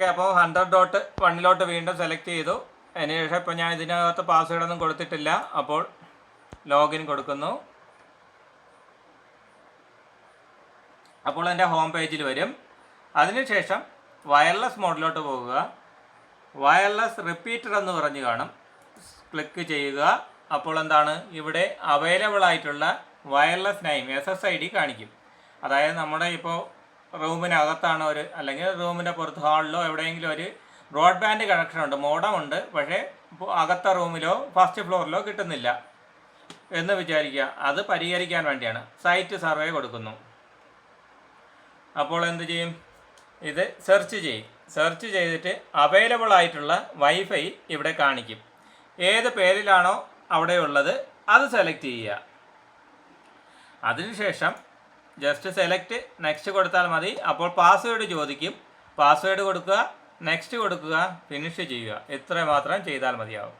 Okay, അപ്പോൾ 100.1 വീണ്ടും select ചെയ്തു. അതിനുശേഷം ഇപ്പോൾ ഞാൻ ഇതിനകത്ത് പാസ്വേഡൊന്നും കൊടുത്തിട്ടില്ല. അപ്പോൾ ലോഗിൻ കൊടുക്കുന്നു. അപ്പോൾ എൻ്റെ ഹോം പേജിൽ വരും. അതിനുശേഷം വയർലെസ് മോഡിലോട്ട് പോകുക. വയർലെസ് റിപ്പീറ്റർ എന്ന് പറഞ്ഞ് കാണും. ക്ലിക്ക് ചെയ്യുക. അപ്പോൾ എന്താണ്, ഇവിടെ അവൈലബിൾ ആയിട്ടുള്ള വയർലെസ് നെയിം SSID കാണിക്കും. അതായത് നമ്മുടെ ഇപ്പോൾ റൂമിനകത്താണ് അല്ലെങ്കിൽ റൂമിൻ്റെ പുറത്ത് ഹാളിലോ എവിടെയെങ്കിലും ഒരു ബ്രോഡ്ബാൻഡ് കണക്ഷൻ ഉണ്ട്, മോഡം ഉണ്ട്, പക്ഷേ അകത്തെ റൂമിലോ ഫസ്റ്റ് ഫ്ലോറിലോ കിട്ടുന്നില്ല എന്ന് വിചാരിക്കുക. അത് പരിഹരിക്കാൻ വേണ്ടിയാണ് സൈറ്റ് സർവേ കൊടുക്കുന്നു. അപ്പോൾ എന്ത് ചെയ്യും, ഇത് സെർച്ച് ചെയ്യും. സെർച്ച് ചെയ്തിട്ട് അവൈലബിൾ ആയിട്ടുള്ള വൈഫൈ ഇവിടെ കാണിക്കും. ഏത് പേരിലാണോ അവിടെ ഉള്ളത് അത് സെലക്ട് ചെയ്യുക. അതിനുശേഷം ജസ്റ്റ് സെലക്ട് നെക്സ്റ്റ് കൊടുത്താൽ മതി. അപ്പോൾ പാസ്വേഡ് ചോദിക്കും. പാസ്വേഡ് കൊടുക്കുക, നെക്സ്റ്റ് കൊടുക്കുക, ഫിനിഷ് ചെയ്യുക. ഇത്ര മാത്രം ചെയ്താൽ മതിയാവും.